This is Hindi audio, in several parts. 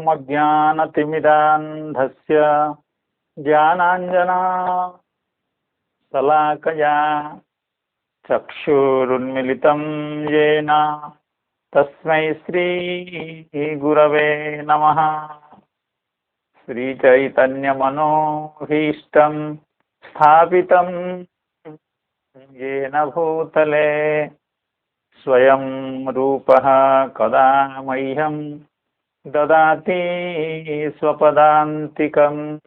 अज्ञानतिमिरान्धस्य ज्ञानाञ्जनशलाकया चक्षुरुन्मिलितं येन तस्मै श्रीगुरवे नमः। श्रीचैतन्यमनोभीष्टं स्थापितं येन भूतले स्वयं रूपः कदा मह्यं ददाति स्वपदान्तिकम्।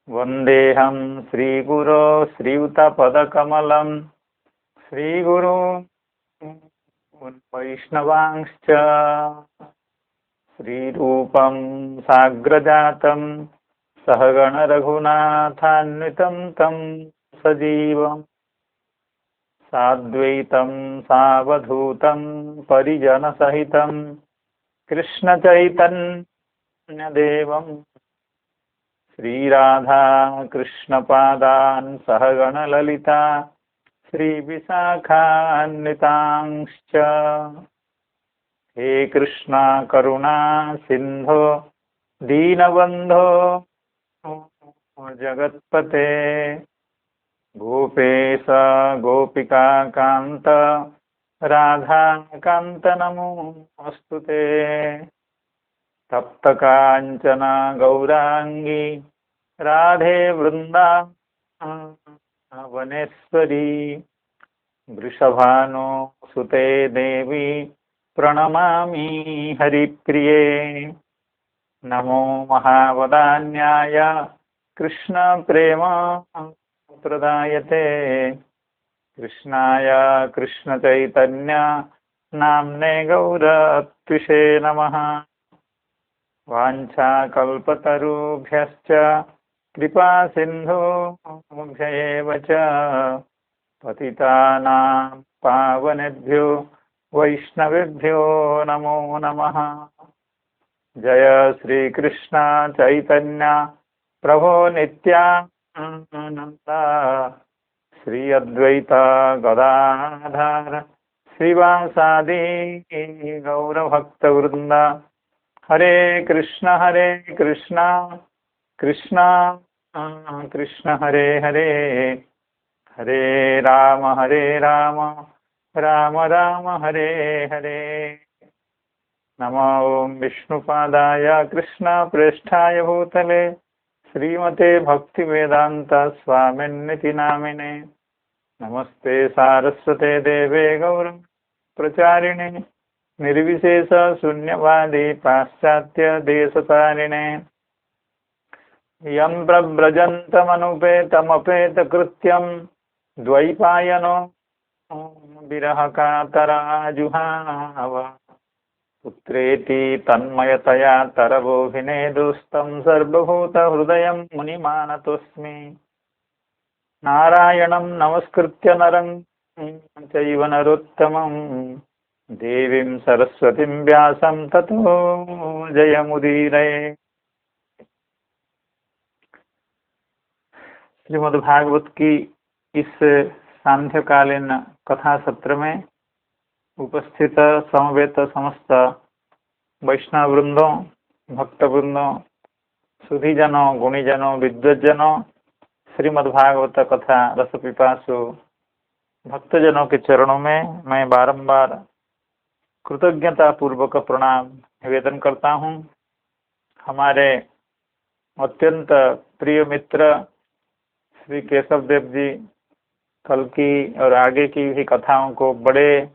वन्देऽहं श्रीगुरो श्रीयुतपदकमलं श्रीगुरु वैष्णवांश्च श्रीरूपं साग्रजातं सहगण रघुनाथान्वितं तं सजीवम् साद्वैतं सावधूतं परिजनसहितं कृष्णचैतन्यदेवं श्रीराधा कृष्णपादान् सहगण ललिता श्रीविशाखान्वितांश्च। हे कृष्णा करुणा सिंधो दीनबंधो जगत्पते गोपेश गोपिका कांत राधा कांत नमोस्तुते। तप्त कांचन गौरांगी राधे वृंदावनेश्वरी वृषभानुसुते देवी प्रणमामि हरिप्रिये। नमो महावदान्याय कृष्ण प्रेम प्रदायते कृष्णाय कृष्ण चैतन्य नाम्ने गौरत्विषे नमः। वाञ्छाकल्पतरुभ्यश्च कृपा सिन्धुभ्य एव च पतितानां पावनेभ्यो वैष्णवेभ्यो नमो नमः। जय श्री कृष्ण चैतन्य प्रभो नित्यानंद श्री अद्वैत गदाधर श्रीवासादि गौरभक्तवृंद। हरे कृष्ण कृष्ण कृष्ण हरे हरे हरे राम राम राम हरे हरे। नमो विष्णुपादाय कृष्ण प्रेष्ठाय भूतले श्रीमते भक्तिवेदांत स्वामिन्निति नामिने। नमस्ते सारस्वते देवे गौर प्रचारिणे निर्विशेष शून्यवादी पाश्चात्य देशतारिणे। यं प्रव्रजन्तमनुपेतमपेत कृत्यं द्वैपायनो विरह कातराजुहाव। पुत्रेति तन्मयतया तरवोऽभिनेदुस्तं सर्वभूतहृदयं मुनिमानतोऽस्मि। नारायणं नमस्कृत्य नरं चैव नरोत्तमं देवीं सरस्वतीं व्यासं ततो जयमुदीरये। श्रीमद्भागवत की इस सांध्यकालीन कथा सत्र में उपस्थित समवेत समस्त वैष्णव वृंदों, भक्त वृंदों, सुधीजनों, गुणीजनों, विद्वज्जनों, श्रीमद्भागवत कथा रस पिपासु भक्तजनों के चरणों में मैं बारंबार कृतज्ञता पूर्वक प्रणाम निवेदन करता हूँ। हमारे अत्यंत प्रिय मित्र श्री केशव देव जी कल की और आगे की भी कथाओं को बड़े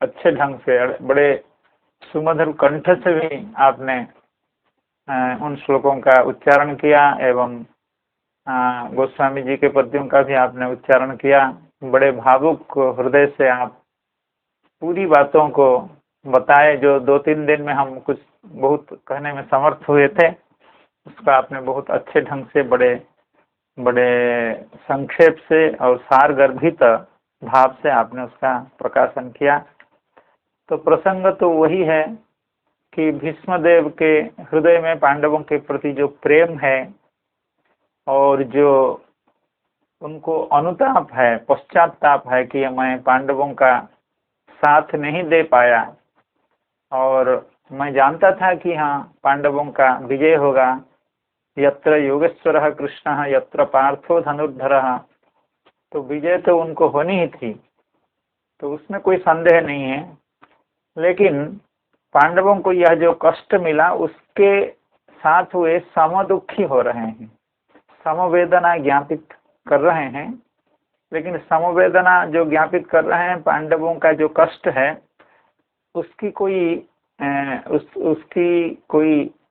अच्छे ढंग से, बड़े सुमधुर कंठ से भी आपने उन श्लोकों का उच्चारण किया एवं गोस्वामी जी के पद्यों का भी आपने उच्चारण किया। बड़े भावुक हृदय से आप पूरी बातों को बताए। जो 2-3 दिन में हम कुछ बहुत कहने में समर्थ हुए थे, उसका आपने बहुत अच्छे ढंग से, बड़े संक्षेप से और सारगर्भित भाव से आपने उसका प्रकाशन किया। तो प्रसंग तो वही है कि भीष्मदेव के हृदय में पांडवों के प्रति जो प्रेम है और जो उनको अनुताप है, पश्चाताप है कि मैं पांडवों का साथ नहीं दे पाया और मैं जानता था कि हाँ पांडवों का विजय होगा। यत्र योगेश्वरः कृष्णः यत्र पार्थो धनुर्धरः, तो विजय तो उनको होनी ही थी, तो उसमें कोई संदेह नहीं है। लेकिन पांडवों को यह जो कष्ट मिला उसके साथ वे समदुखी हो रहे हैं, समवेदना ज्ञापित कर रहे हैं। लेकिन समवेदना जो ज्ञापित कर रहे हैं, पांडवों का जो कष्ट है उसकी कोई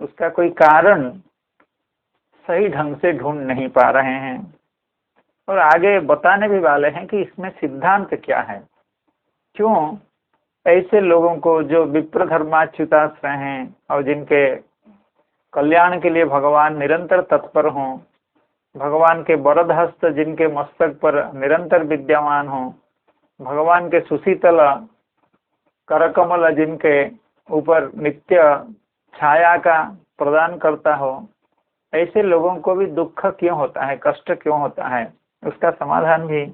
उसका कोई कारण सही ढंग से ढूंढ नहीं पा रहे हैं, और आगे बताने भी वाले हैं कि इसमें सिद्धांत क्या है। क्यों ऐसे लोगों को जो विप्र धर्माच्युताश्रय हैं और जिनके कल्याण के लिए भगवान निरंतर तत्पर हों, भगवान के वरद हस्त जिनके मस्तक पर निरंतर विद्यमान हो, भगवान के सुशीतल करकमल जिनके ऊपर नित्य छाया का प्रदान करता हो, ऐसे लोगों को भी दुख क्यों होता है, कष्ट क्यों होता है, उसका समाधान भी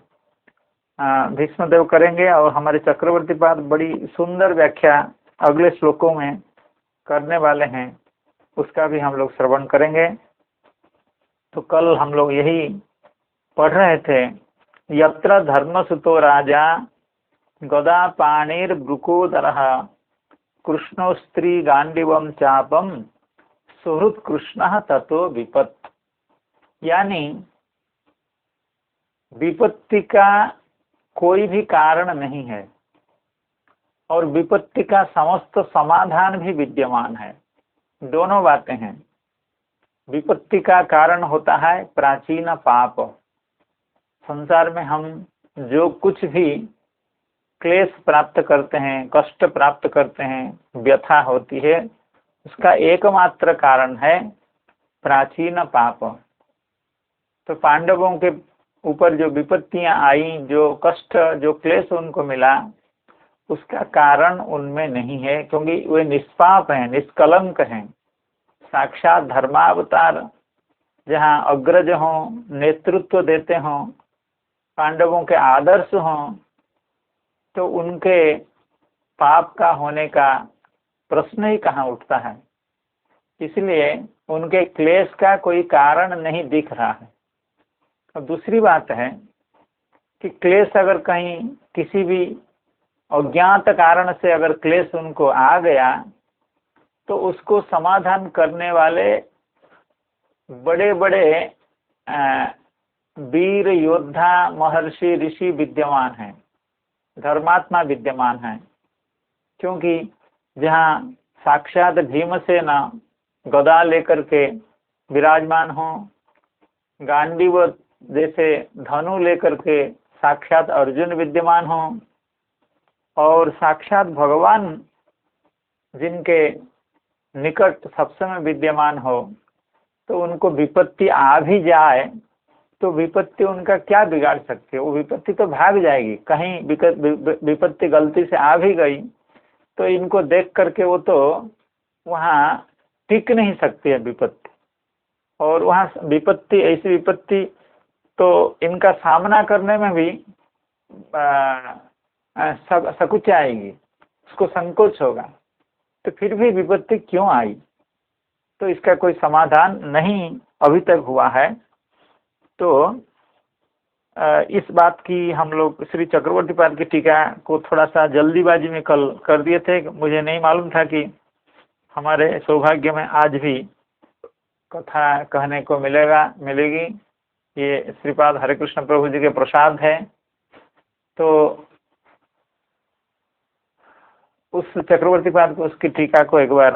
भीष्मदेव करेंगे। और हमारे चक्रवर्ती पाद बड़ी सुंदर व्याख्या अगले श्लोकों में करने वाले हैं, उसका भी हम लोग श्रवण करेंगे। तो कल हम लोग यही पढ़ रहे थे, यत्र धर्मसुतो राजा गदा पाणिर्ब्रुकोदरः कृष्णो स्त्री गांडीवम चापम सुहृत कृष्ण ततो विपत्। यानी विपत्ति का कोई भी कारण नहीं है और विपत्ति का समस्त समाधान भी विद्यमान है। दोनों बातें हैं। विपत्ति का कारण होता है प्राचीन पाप। संसार में हम जो कुछ भी क्लेश प्राप्त करते हैं, कष्ट प्राप्त करते हैं, व्यथा होती है, उसका एकमात्र कारण है प्राचीन पाप। तो पांडवों के ऊपर जो विपत्तियां आई, जो कष्ट, जो क्लेश उनको मिला, उसका कारण उनमें नहीं है, क्योंकि वे निष्पाप हैं, निष्कलंक हैं, साक्षात धर्मावतार जहाँ अग्रज हों, नेतृत्व देते हों, पांडवों के आदर्श हों, तो उनके पाप का होने का प्रश्न ही कहाँ उठता है। इसलिए उनके क्लेश का कोई कारण नहीं दिख रहा है। और दूसरी बात है कि क्लेश अगर कहीं किसी भी अज्ञात कारण से अगर क्लेश उनको आ गया, तो उसको समाधान करने वाले बड़े बड़े वीर योद्धा महर्षि ऋषि विद्यमान हैं, धर्मात्मा विद्यमान हैं। क्योंकि जहाँ साक्षात भीमसेन गदा लेकर के विराजमान हो, गांडीव जैसे धनु लेकर के साक्षात अर्जुन विद्यमान हो, और साक्षात भगवान जिनके निकट सब समय विद्यमान हो, तो उनको विपत्ति आ भी जाए तो विपत्ति उनका क्या बिगाड़ सकती है। वो विपत्ति तो भाग जाएगी। कहीं विपत्ति गलती से आ भी गई तो इनको देख करके वो तो वहाँ टिक नहीं सकती है विपत्ति। और वहाँ विपत्ति, ऐसी विपत्ति तो इनका सामना करने में भी सकुच आएगी, उसको संकोच होगा। तो फिर भी विपत्ति क्यों आई, तो इसका कोई समाधान नहीं अभी तक हुआ है। तो इस बात की हम लोग श्री चक्रवर्ती पाद की टीका को थोड़ा सा जल्दीबाजी में कल कर दिए थे। मुझे नहीं मालूम था कि हमारे सौभाग्य में आज भी कथा कहने को मिलेगी। ये श्रीपाद हरे कृष्ण प्रभु जी के प्रसाद है। तो उस चक्रवर्ती पाद को, उसकी टीका को एक बार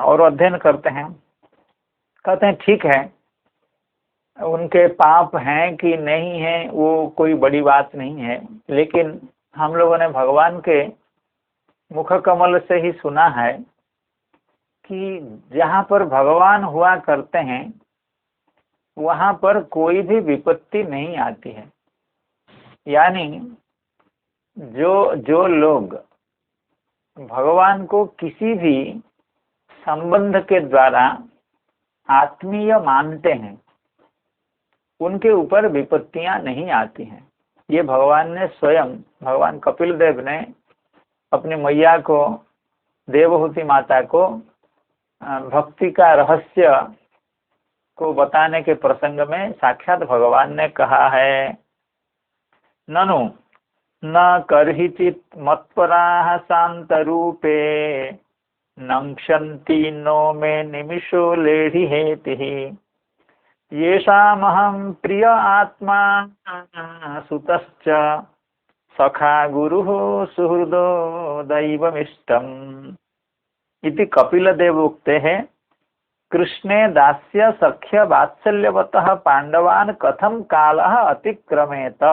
और अध्ययन करते हैं। कहते हैं ठीक है, उनके पाप हैं कि नहीं है वो कोई बड़ी बात नहीं है, लेकिन हम लोगों ने भगवान के मुख कमल से ही सुना है कि जहाँ पर भगवान हुआ करते हैं वहाँ पर कोई भी विपत्ति नहीं आती है। यानी जो लोग भगवान को किसी भी संबंध के द्वारा आत्मीय मानते हैं, उनके ऊपर विपत्तियां नहीं आती हैं। ये भगवान ने स्वयं, भगवान कपिल देव ने अपनी मैया को देवहूति माता को भक्ति का रहस्य को बताने के प्रसंग में साक्षात भगवान ने कहा है, ननु न कर्हिचित मत्पराः शांत रूपे नंक्षन्ति नो मे निमिषो लेढि हेतिः येषामहं प्रिय आत्मा सुतश्च सखा गुरुः सुहृदो दैवमिष्टम् इति कपिलदेव उक्ते हैं। कृष्णे दास्य सख्य वात्सल्यवतः पांडवान कथम कालः अतिक्रमेत।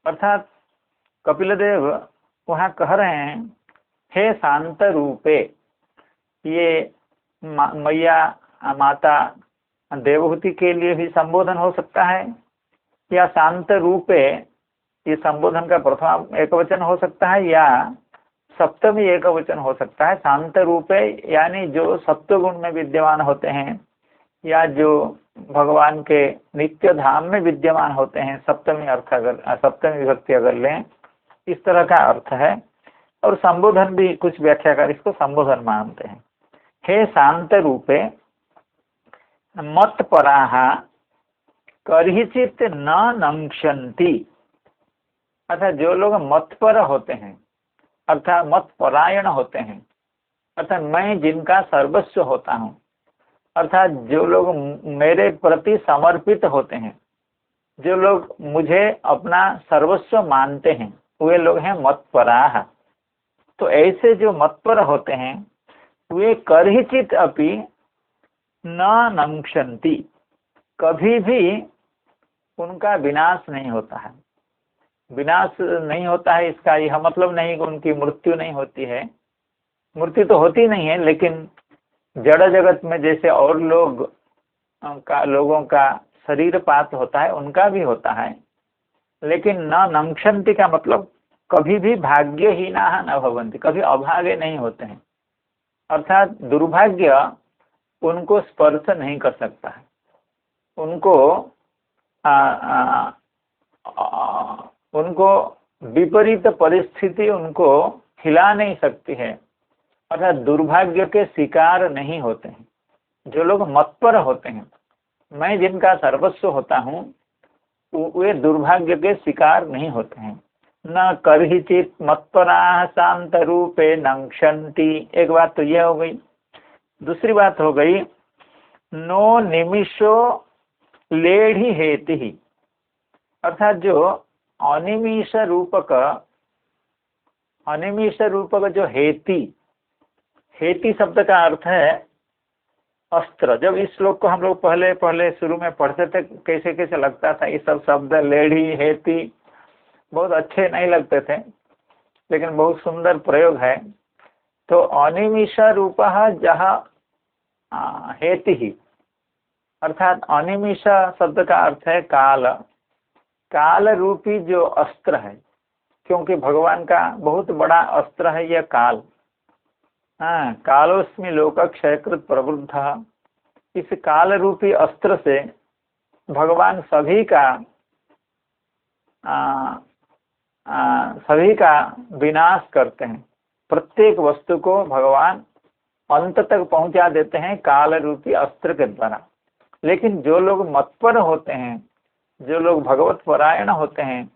अर्थात कपिलदेव वहाँ कह रहे हैं, हे शांत रूपे, ये मैया माता देवहूति के लिए भी संबोधन हो सकता है, या शांत रूपे ये संबोधन का प्रथम एकवचन हो सकता है, या सप्तमी एकवचन हो सकता है। शांत रूपे यानी जो सत्वगुण में विद्यमान होते हैं, या जो भगवान के नित्य धाम में विद्यमान होते हैं, सप्तमी अर्थ अगर सप्तमी विभक्ति अगर लें, इस तरह का अर्थ है। और संबोधन भी कुछ व्याख्याकार इसको संबोधन मानते हैं। हे शांत रूपे मत पराः कर्हिचित न नंक्षन्ति, अर्थात जो लोग मतपर होते हैं, अर्थात मत परायण होते हैं, अर्थात मैं जिनका सर्वस्व होता हूँ, अर्थात जो लोग मेरे प्रति समर्पित होते हैं, जो लोग मुझे अपना सर्वस्व मानते हैं, वे लोग हैं मतपराः। तो ऐसे जो मतपर होते हैं वे कर्हिचित अपि न नंक्षन्ति, कभी भी उनका विनाश नहीं होता है। विनाश नहीं होता है इसका यह मतलब नहीं कि उनकी मृत्यु नहीं होती है, मृत्यु तो होती नहीं है, लेकिन जड़ जगत में जैसे और लोगों का शरीर पात होता है, उनका भी होता है, लेकिन न नंक्षन्ति का मतलब कभी भी भाग्यहीना न भवन्ति, कभी अभागे नहीं होते हैं। अर्थात दुर्भाग्य उनको स्पर्श नहीं कर सकता है, उनको विपरीत परिस्थिति उनको हिला नहीं सकती है, अर्थात दुर्भाग्य के शिकार नहीं होते हैं। जो लोग मतपर होते हैं, मैं जिनका सर्वस्व होता हूँ, वे दुर्भाग्य के शिकार नहीं होते हैं। न कर्हिचित मत्पराः शांत रूपे नंक्षन्ति, एक बात तो यह हो गई। दूसरी बात हो गई नो निमिषो लेढि हेतिः, अर्थात जो अनिमिष रूपक जो हेति शब्द का अर्थ है अस्त्र। जब इस श्लोक को हम लोग पहले शुरू में पढ़ते थे, कैसे कैसे लगता था ये सब शब्द, लेढ़ी हेति बहुत अच्छे नहीं लगते थे, लेकिन बहुत सुंदर प्रयोग है। तो अनिमिष रूपः जहाँ हेति ही, अर्थात अनिमिष शब्द का अर्थ है काल रूपी जो अस्त्र है, क्योंकि भगवान का बहुत बड़ा अस्त्र है यह काल। कालोस्मि लोक क्षयकृत प्रवृद्ध, इस काल रूपी अस्त्र से भगवान सभी का विनाश करते हैं। प्रत्येक वस्तु को भगवान अंत तक पहुंचा देते हैं काल रूपी अस्त्र के द्वारा। लेकिन जो लोग मतपर होते हैं, जो लोग भगवत परायण होते हैं,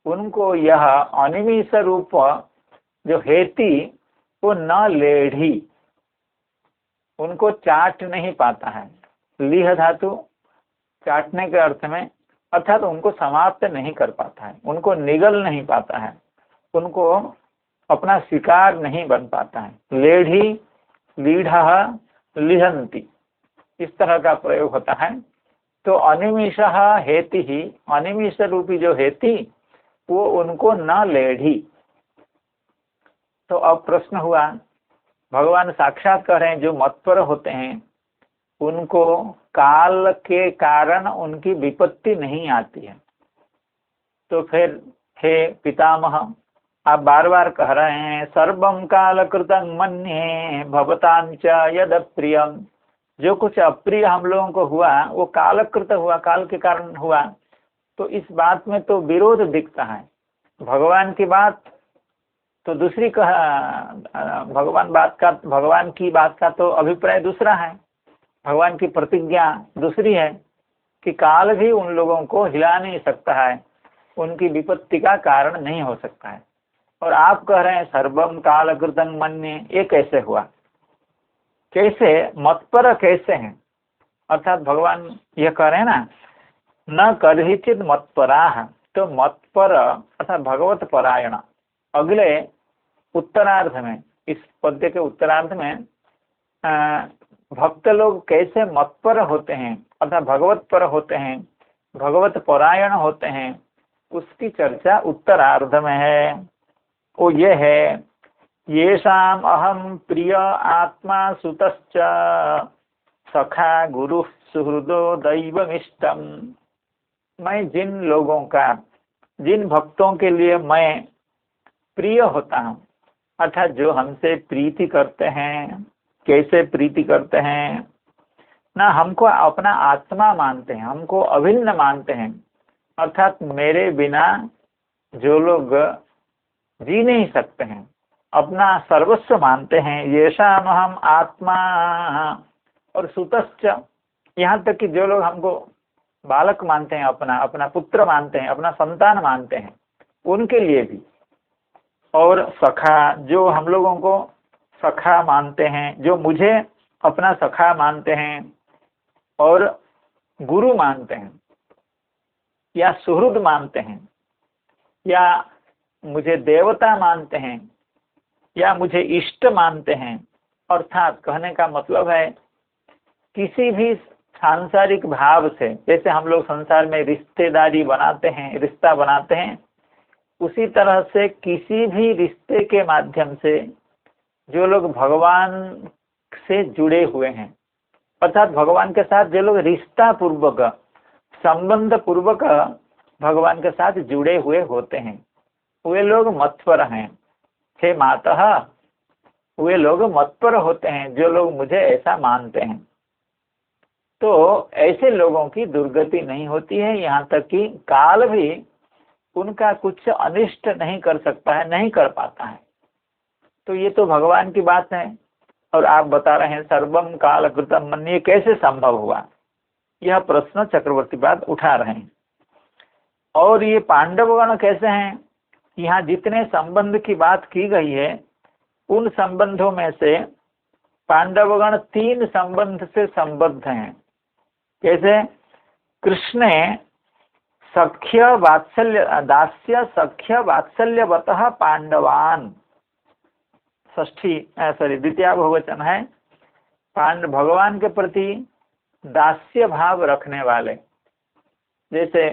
उनको यह अनिमिष रूप जो हेति वो न लेढ़ी, उनको चाट नहीं पाता है। लीह धातु चाटने के अर्थ में, अर्थात उनको समाप्त नहीं कर पाता है, उनको निगल नहीं पाता है, उनको अपना शिकार नहीं बन पाता है। लेढ़ी लीढ़ा लिहंती, इस तरह का प्रयोग होता है। तो अनिमिष हेति ही, अनिमिष रूपी जो हेति वो उनको न लेढ़ी। तो अब प्रश्न हुआ, भगवान साक्षात कह रहे हैं जो मतपर होते हैं उनको काल के कारण उनकी विपत्ति नहीं आती है। तो फिर हे पितामह, आप बार बार कह रहे हैं सर्वं काल कृतं मन्ये भवतांच यद प्रियम, जो कुछ अप्रिय हम लोगों को हुआ वो कालकृत हुआ, काल के कारण हुआ। तो इस बात में तो विरोध दिखता है। भगवान की बात तो दूसरी भगवान की बात का तो अभिप्राय दूसरा है, भगवान की प्रतिज्ञा दूसरी है कि काल भी उन लोगों को हिला नहीं सकता है, उनकी विपत्ति का कारण नहीं हो सकता है। और आप कह रहे हैं सर्वम काल कृतं मन्ये, ये कैसे हुआ? कैसे मतपर कैसे हैं? अर्थात भगवान यह कह रहे हैं ना, न कदाचित मत्पराः, तो मतपर अर्थात भगवत परायण। अगले उत्तरार्ध में, इस पद्य के उत्तरार्ध में भक्त लोग कैसे मतपर होते हैं अर्थात भगवत पर होते हैं, भगवत परायण होते हैं, उसकी चर्चा उत्तरार्ध में है। वो ये है, येषाम अहम प्रिय आत्मा सुतश्च सखा गुरु सुहृदो दैवमिष्टम। मैं जिन लोगों का, जिन भक्तों के लिए मैं प्रिय होता हूँ, अर्थात जो हमसे प्रीति करते हैं, कैसे प्रीति करते हैं ना, हमको अपना आत्मा मानते हैं, हमको अभिन्न मानते हैं, अर्थात मेरे बिना जो लोग जी नहीं सकते हैं, अपना सर्वस्व मानते हैं। येषाम अहम आत्मा और सुतश्च, यहाँ तक कि जो लोग हमको बालक मानते हैं, अपना पुत्र मानते हैं, अपना संतान मानते हैं, उनके लिए भी। और सखा, जो हम लोगों को सखा मानते हैं, जो मुझे अपना सखा मानते हैं और गुरु मानते हैं या सुहृद मानते हैं या मुझे देवता मानते हैं या मुझे इष्ट मानते हैं, अर्थात कहने का मतलब है किसी भी सांसारिक भाव से, जैसे हम लोग संसार में रिश्तेदारी बनाते हैं, रिश्ता बनाते हैं, उसी तरह से किसी भी रिश्ते के माध्यम से जो लोग भगवान से जुड़े हुए हैं, अर्थात भगवान के साथ जो लोग रिश्ता पूर्वक, संबंध पूर्वक भगवान के साथ जुड़े हुए होते हैं, वे लोग मतपर हैं। हे मातः, वे लोग मतपर होते हैं जो लोग मुझे ऐसा मानते हैं। तो ऐसे लोगों की दुर्गति नहीं होती है, यहाँ तक कि काल भी उनका कुछ अनिष्ट नहीं कर सकता है, नहीं कर पाता है। तो ये तो भगवान की बात है। और आप बता रहे हैं सर्वम काल कृतं मन्ये, कैसे संभव हुआ? यह प्रश्न चक्रवर्ती बात उठा रहे हैं। और ये पांडवगण कैसे हैं? यहाँ जितने संबंध की बात की गई है, उन संबंधों में से पांडवगण 3 संबंध से संबद्ध हैं। कैसे? कृष्ण सख्य वात्सल्य, दास्य सख्य वात्सल्यवतः पांडवान, द्वितीय बहुवचन है। भगवान के प्रति दास्य भाव रखने वाले, जैसे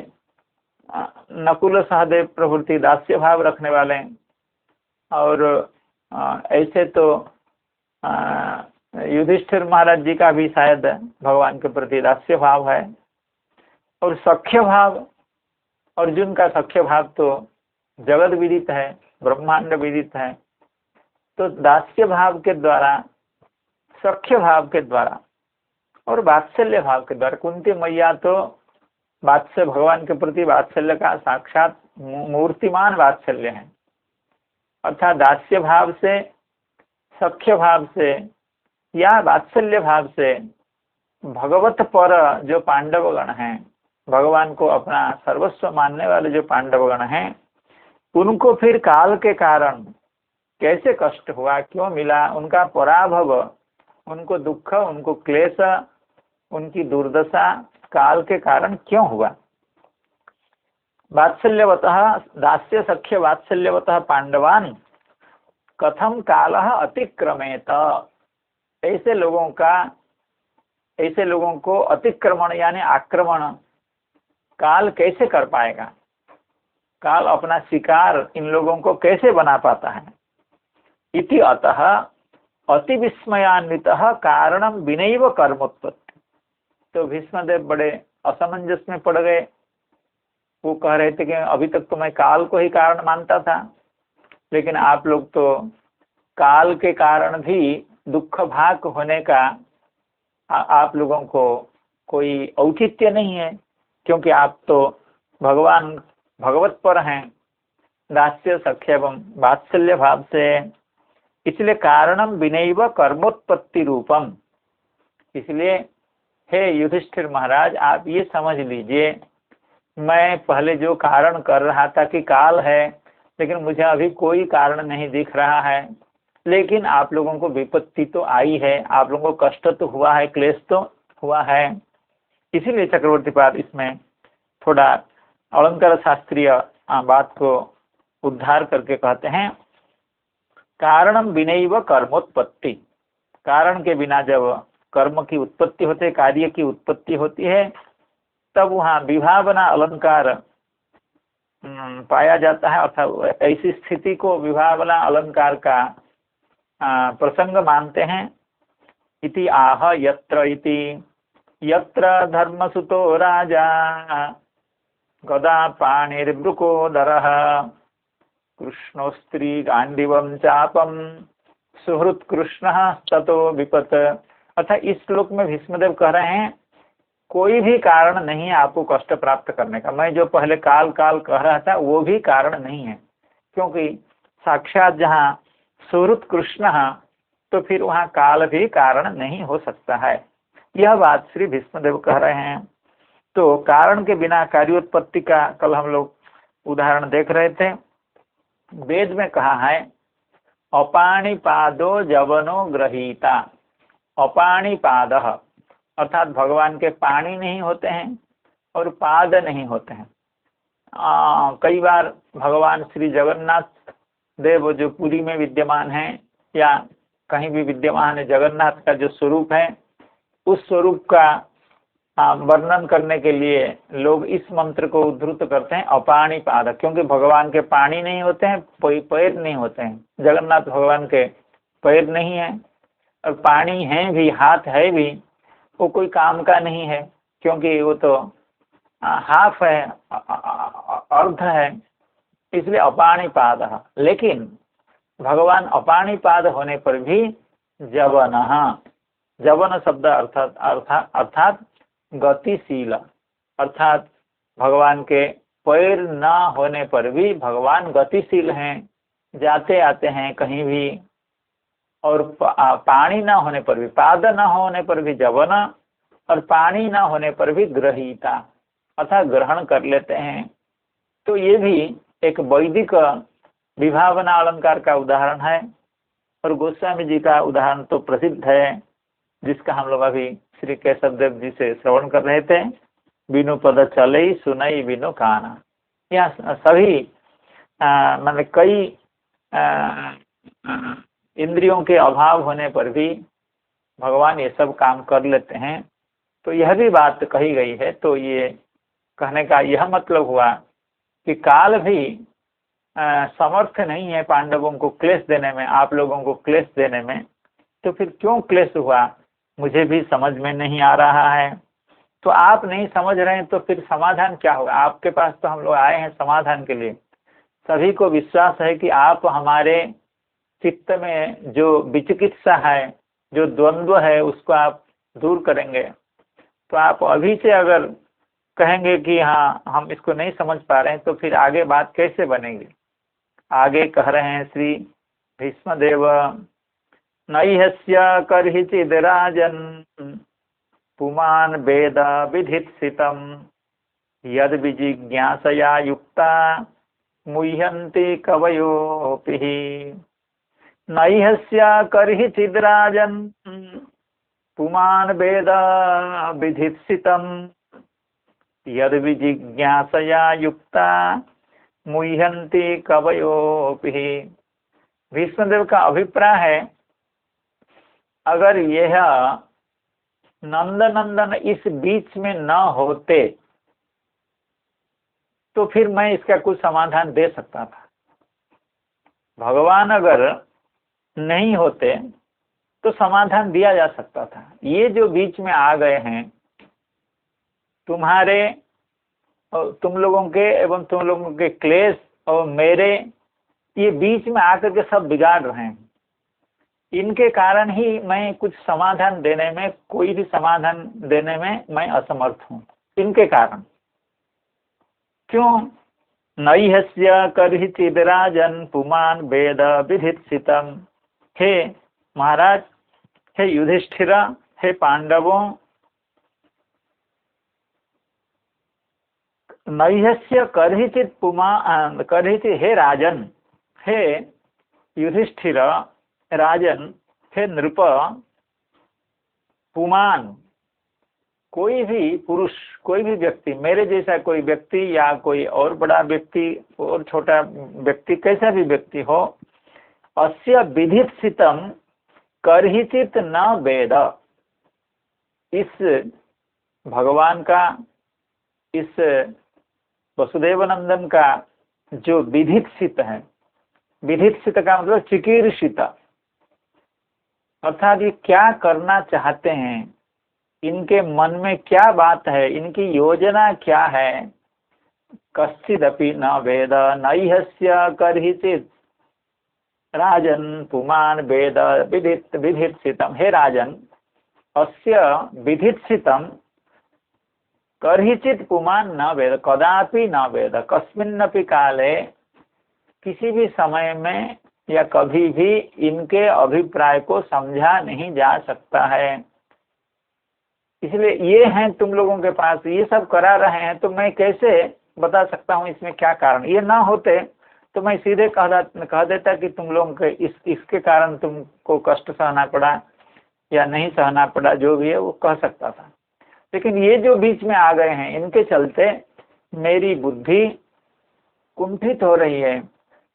नकुल सहदेव प्रभृति दास्य भाव रखने वाले हैं। और ऐसे तो युधिष्ठिर महाराज जी का भी शायद भगवान के प्रति दास्य भाव है। और सख्य भाव, अर्जुन का सख्य भाव तो जगत विदित है, ब्रह्मांड विदित है। तो दास्य भाव के द्वारा, सख्य भाव के द्वारा और वात्सल्य भाव के द्वारा, कुंती मैया तो वात्सल्य, भगवान के प्रति वात्सल्य का साक्षात मूर्तिमान वात्सल्य है। अर्थात दास्य भाव से, सख्य भाव से या वात्सल्य भाव से भगवत पर जो पांडवगण हैं, भगवान को अपना सर्वस्व मानने वाले जो पांडवगण हैं, उनको फिर काल के कारण कैसे कष्ट हुआ, क्यों मिला, उनका पराभव, उनको दुख, उनको क्लेश, उनकी दुर्दशा काल के कारण क्यों हुआ? वात्सल्यवतः दास्य सख्य वात्सल्यवतः पांडवान कथम कालः अतिक्रमेत। ऐसे लोगों को अतिक्रमण यानी आक्रमण काल कैसे कर पाएगा? काल अपना शिकार इन लोगों को कैसे बना पाता है? इति अतः अति विस्मयान्वितः कारणम विनैव कर्मोत्पत्ति। तो भीष्मदेव बड़े असमंजस में पड़ गए। वो कह रहे थे कि अभी तक तो मैं काल को ही कारण मानता था, लेकिन आप लोग तो काल के कारण भी दुख भाग होने का आप लोगों को कोई औचित्य नहीं है, क्योंकि आप तो भगवत पर हैं। दास्य सख्य एवं वात्सल्य भाव से। इसलिए कारणम विनैव कर्मोत्पत्ति रूपम। इसलिए हे युधिष्ठिर महाराज, आप ये समझ लीजिए, मैं पहले जो कारण कर रहा था कि काल है, लेकिन मुझे अभी कोई कारण नहीं दिख रहा है। लेकिन आप लोगों को विपत्ति तो आई है, आप लोगों को कष्ट तो हुआ है, क्लेश तो हुआ है। इसीलिए चक्रवर्ती पाद इसमें थोड़ा अलंकार शास्त्रीय बात को उद्धार करके कहते हैं, कारणम विनैव कर्मोत्पत्ति। कारण के बिना जब कर्म की उत्पत्ति होती है, कार्य की उत्पत्ति होती है, तब वहाँ विभावना अलंकार पाया जाता है। अर्थात ऐसी स्थिति को विभावना अलंकार का प्रसंग मानते हैं। इति आह यत्र इति यत्र धर्मसुतो राजा गदा पाणिर्वृकोदरः कृष्णोस्त्री गांडीवम चापम सुहृत कृष्ण ततो विपत। अर्थात इस श्लोक में भीष्मदेव कह रहे हैं, कोई भी कारण नहीं है आपको कष्ट प्राप्त करने का। मैं जो पहले काल काल कह रहा था वो भी कारण नहीं है, क्योंकि साक्षात जहाँ सुहृत कृष्ण तो फिर वहाँ काल भी कारण नहीं हो सकता है। यह बात श्री भीष्मदेव कह रहे हैं। तो कारण के बिना कार्योत्पत्ति का कल हम लोग उदाहरण देख रहे थे। वेद में कहा है अपाणिपादो जवनो गृहीता। अपाणिपाद अर्थात भगवान के पानी नहीं होते हैं और पाद नहीं होते हैं। कई बार भगवान श्री जगन्नाथ देव जो पुरी में विद्यमान है या कहीं भी विद्यमान है, जगन्नाथ का जो स्वरूप है, उस स्वरूप का वर्णन करने के लिए लोग इस मंत्र को उद्धृत करते हैं अपाणिपाद, क्योंकि भगवान के पानी नहीं होते हैं, पैर नहीं होते हैं। जगन्नाथ भगवान के पैर नहीं है और पानी है भी, हाथ है भी, वो कोई काम का नहीं है, क्योंकि वो तो हाफ है, अर्ध है, इसलिए अपाणिपाद। लेकिन भगवान अपाणिपाद होने पर भी जवन, जवन शब्द अर्थात गतिशील, अर्थात भगवान के पैर न होने पर भी भगवान गतिशील हैं, जाते आते हैं कहीं भी। और पानी न होने पर भी, पाद न होने पर भी जवन, और पानी न होने पर भी ग्रहीता, अर्थात ग्रहण कर लेते हैं। तो ये भी एक वैदिक विभावना अलंकार का उदाहरण है। और गोस्वामी जी का उदाहरण तो प्रसिद्ध है, जिसका हम लोग अभी श्री केशव देव जी से श्रवण कर रहे थे। बिनु पद चलई सुनई बिनु काना। यहाँ सभी मतलब कई इंद्रियों के अभाव होने पर भी भगवान ये सब काम कर लेते हैं। तो यह भी बात कही गई है। तो ये कहने का यह मतलब हुआ कि काल भी समर्थ नहीं है पांडवों को क्लेश देने में, आप लोगों को क्लेश देने में। तो फिर क्यों क्लेश हुआ मुझे भी समझ में नहीं आ रहा है। तो आप नहीं समझ रहे हैं तो फिर समाधान क्या होगा? आपके पास तो हम लोग आए हैं समाधान के लिए। सभी को विश्वास है कि आप हमारे चित्त में जो विचिकित्सा है, जो द्वंद्व है, उसको आप दूर करेंगे। तो आप अभी से अगर कहेंगे कि हाँ हम इसको नहीं समझ पा रहे हैं, तो फिर आगे बात कैसे बनेगी? आगे कह रहे हैं श्री भीष्मदेव, नैहस्य कर्हिचिद राजन् पुमान् वेद विधित्सितं यद विजिज्ञासया युक्ता मुह्यन्ति कवयोऽपि। नैहस्य कर्हिचिद राजन् पुमान् वेद विधित्सितं यद विजिज्ञासया युक्ता मुह्यन्ति कवयोऽपि। भीष्मदेव का अभिप्राय है, अगर यह नंदनंदन इस बीच में न होते तो फिर मैं इसका कुछ समाधान दे सकता था। भगवान अगर नहीं होते तो समाधान दिया जा सकता था। ये जो बीच में आ गए हैं, तुम्हारे और तुम लोगों के एवं तुम लोगों के क्लेश और मेरे, ये बीच में आकर के सब बिगाड़ रहे हैं। इनके कारण ही मैं कुछ समाधान देने में, कोई भी समाधान देने में मैं असमर्थ हूँ, इनके कारण। क्यों? नैहस्य कर्हिचिद राजन पुमान वेद विधित्सितम। हे महाराज, हे युधिष्ठिर, हे पांडवों, नैहस्य कर्हिचित कर्हिचित, हे राजन, हे युधिष्ठिर, राजन, हे नृप, पुमान, कोई भी पुरुष, कोई भी व्यक्ति, मेरे जैसा कोई व्यक्ति या कोई और बड़ा व्यक्ति और छोटा व्यक्ति, कैसा भी व्यक्ति हो, अस्य विधित्सितम कर्हिचित न वेद, इस भगवान का, इस वसुदेव नंदन का जो विधित्सित है, विधित्सित का मतलब चिकीर्षित, अर्थात ये क्या करना चाहते हैं, इनके मन में क्या बात है, इनकी योजना क्या है, कश्चिदपि न वेद नैहस्य कर्हिचित राजन पुमान वेद विधित्सितम। हे राजन, अस्य विधित्सितम कर्हिचित पुमान न वेद, कदापि न वेद, कस्मिन्नपि काले, किसी भी समय में या कभी भी इनके अभिप्राय को समझा नहीं जा सकता है। इसलिए ये हैं तुम लोगों के पास, ये सब करा रहे हैं, तो मैं कैसे बता सकता हूँ इसमें क्या कारण। ये ना होते तो मैं सीधे कह देता कि तुम लोगों के इसके कारण तुमको कष्ट सहना पड़ा या नहीं सहना पड़ा, जो भी है वो कह सकता था। लेकिन ये जो बीच में आ गए हैं, इनके चलते मेरी बुद्धि कुंठित हो रही है,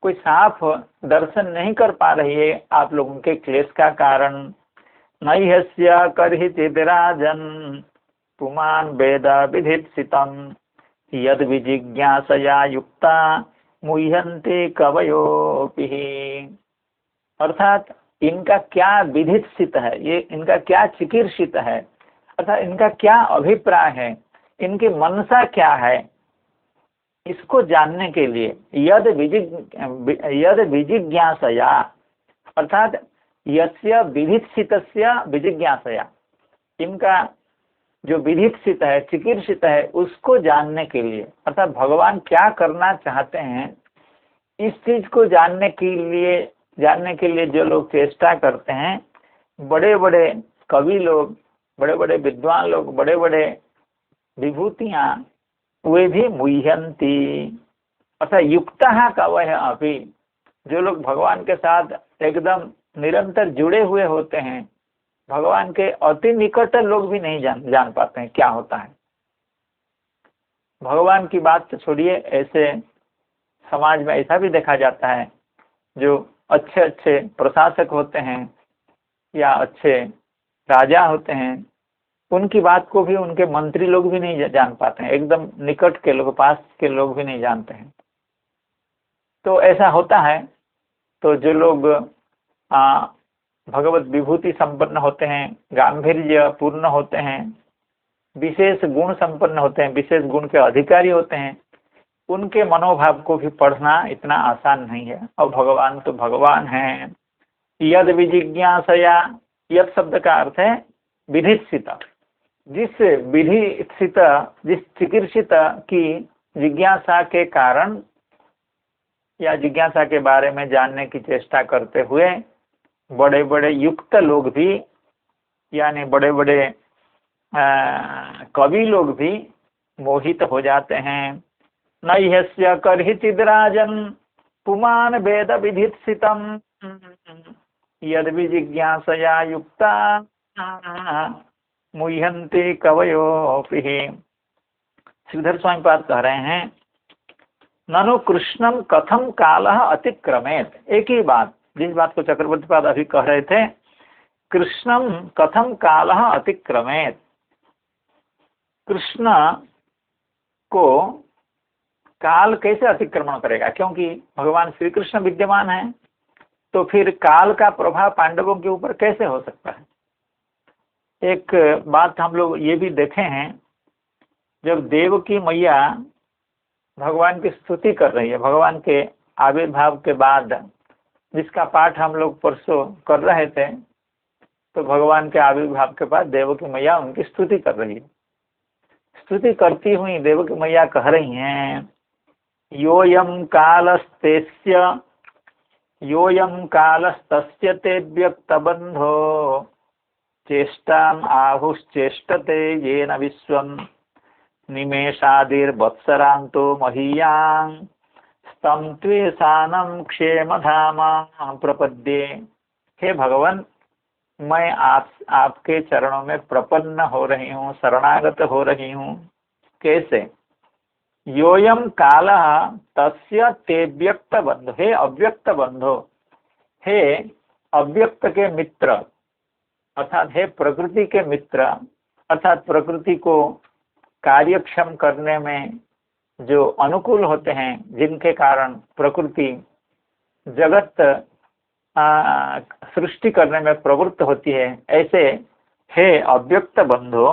कोई साफ दर्शन नहीं कर पा रही है आप लोगों के क्लेश का कारण। नैहस्य कर्हिचिद राजन पुमान वेद विधित्सितम यद विजिज्ञासया युक्ता मुह्यन्ते कवयोऽपि। अर्थात इनका क्या विधित्सित है, ये इनका क्या चिकीर्षित है, अर्थात इनका क्या अभिप्राय है, इनकी मनसा क्या है, इसको जानने के लिए यद विजिज्ञासया, अर्थात यस्य विधित्सितस्य विजिज्ञासया, इनका जो विधित्सित है, चिकीर्षित है, उसको जानने के लिए, अर्थात भगवान क्या करना चाहते हैं, इस चीज को जानने के लिए जो लोग चेष्टा करते हैं, बड़े बड़े कवि लोग, बड़े बड़े विद्वान लोग, बड़े बड़े विभूतियां, वे भी मुह्यंती, अर्थात युक्ता कवयः अपि, जो लोग भगवान के साथ एकदम निरंतर जुड़े हुए होते हैं, भगवान के अति निकट लोग भी नहीं जान पाते हैं क्या होता है। भगवान की बात तो छोड़िए, ऐसे समाज में ऐसा भी देखा जाता है जो अच्छे अच्छे प्रशासक होते हैं या अच्छे राजा होते हैं, उनकी बात को भी उनके मंत्री लोग भी नहीं जान पाते हैं, एकदम निकट के लोग, पास के लोग भी नहीं जानते हैं। तो ऐसा होता है। तो जो लोग भगवत विभूति संपन्न होते हैं, गांभीर्य पूर्ण होते हैं, विशेष गुण संपन्न होते हैं, विशेष गुण के अधिकारी होते हैं, उनके मनोभाव को भी पढ़ना इतना आसान नहीं है। और भगवान तो भगवान हैं। यद विजिज्ञासया, यद शब्द का अर्थ है विधित्सित, जिस विधित्सित, जिस चिकीर्षित की जिज्ञासा के कारण या जिज्ञासा के बारे में जानने की चेष्टा करते हुए बड़े बड़े युक्त लोग भी, यानी बड़े बड़े कवि लोग भी मोहित हो जाते हैं। नैहस्य कर्हिचिद राजन पुमान वेद विधित्सितम यद विजिज्ञासया युक्ता मुह्यन्ते कवयोऽपि। श्रीधर स्वामी पाद कह रहे हैं, ननु कृष्णम कथम कालः अतिक्रमेत। एक ही बात, जिस बात को चक्रवर्ती पाद अभी कह रहे थे, कृष्णम कथम कालः अतिक्रमेत, कृष्ण को काल कैसे अतिक्रमण करेगा, क्योंकि भगवान श्री कृष्ण विद्यमान है, तो फिर काल का प्रभाव पांडवों के ऊपर कैसे हो सकता है। एक बात हम लोग ये भी देखे हैं, जब देवकी मैया भगवान की स्तुति कर रही है, भगवान के आविर्भाव के बाद, जिसका पाठ हम लोग परसों कर रहे थे, तो भगवान के आविर्भाव के बाद देवकी मैया उनकी स्तुति कर रही है। स्तुति करती हुई देवकी मैया कह रही हैं योऽयं कालस्तस्य ते व्यक्तबन्धो चेष्टाम् आहुश्चेष्टते येन विश्वं निमेषादिर्वत्सरान्तो महीयां स्तम त्वेषानं क्षेमधामा प्रपद्ये। हे भगवान, मैं आपके चरणों में प्रपन्न हो रही हूँ, शरणागत हो रही हूँ। कैसे? योयम काल तस्य ते व्यक्त बंधो, हे अव्यक्त बंधो, हे अव्यक्त के मित्र, अर्थात हे प्रकृति के मित्र, अर्थात प्रकृति को कार्यक्षम करने में जो अनुकूल होते हैं, जिनके कारण प्रकृति जगत सृष्टि करने में प्रवृत्त होती है, ऐसे हे अव्यक्त बंधो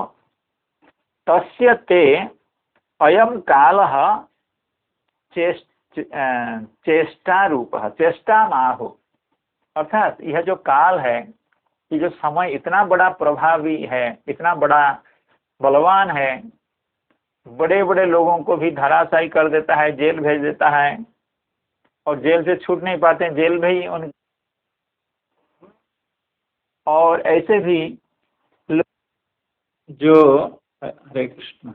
तस्य ते अयम कालः चेष्टा रूप चेष्टा माहु, अर्थात यह जो काल है, ये जो समय इतना बड़ा प्रभावी है, इतना बड़ा बलवान है, बड़े बड़े लोगों को भी धराशायी कर देता है, जेल भेज देता है, और जेल से छूट नहीं पाते हैं, जेल में ही उन और ऐसे भी जो हरे कृष्ण,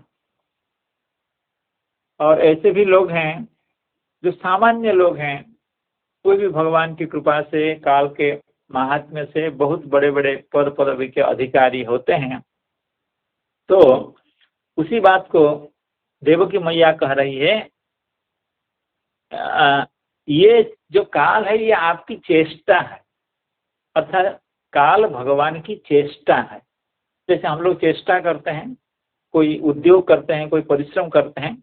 और ऐसे भी लोग हैं जो सामान्य लोग हैं, कोई भी भगवान की कृपा से, काल के महात्म्य से बहुत बड़े बड़े पद पदवी के अधिकारी होते हैं। तो उसी बात को देवकी मैया कह रही है, ये जो काल है ये आपकी चेष्टा है, अर्थात काल भगवान की चेष्टा है। जैसे हम लोग चेष्टा करते हैं, कोई उद्योग करते हैं, कोई परिश्रम करते हैं,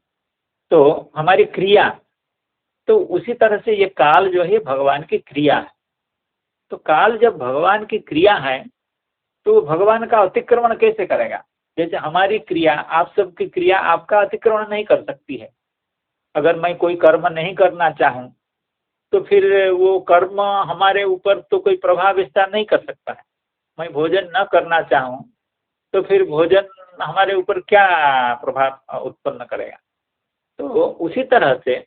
तो हमारी क्रिया, तो उसी तरह से ये काल जो है भगवान की क्रिया है। तो काल जब भगवान की क्रिया है तो भगवान का अतिक्रमण कैसे करेगा? जैसे हमारी क्रिया, आप सबकी क्रिया आपका अतिक्रमण नहीं कर सकती है। अगर मैं कोई कर्म नहीं करना चाहूँ तो फिर वो कर्म हमारे ऊपर तो कोई प्रभाव विस्तार नहीं कर सकता है। मैं भोजन न करना चाहूँ तो फिर भोजन हमारे ऊपर क्या प्रभाव उत्पन्न करेगा? तो उसी तरह से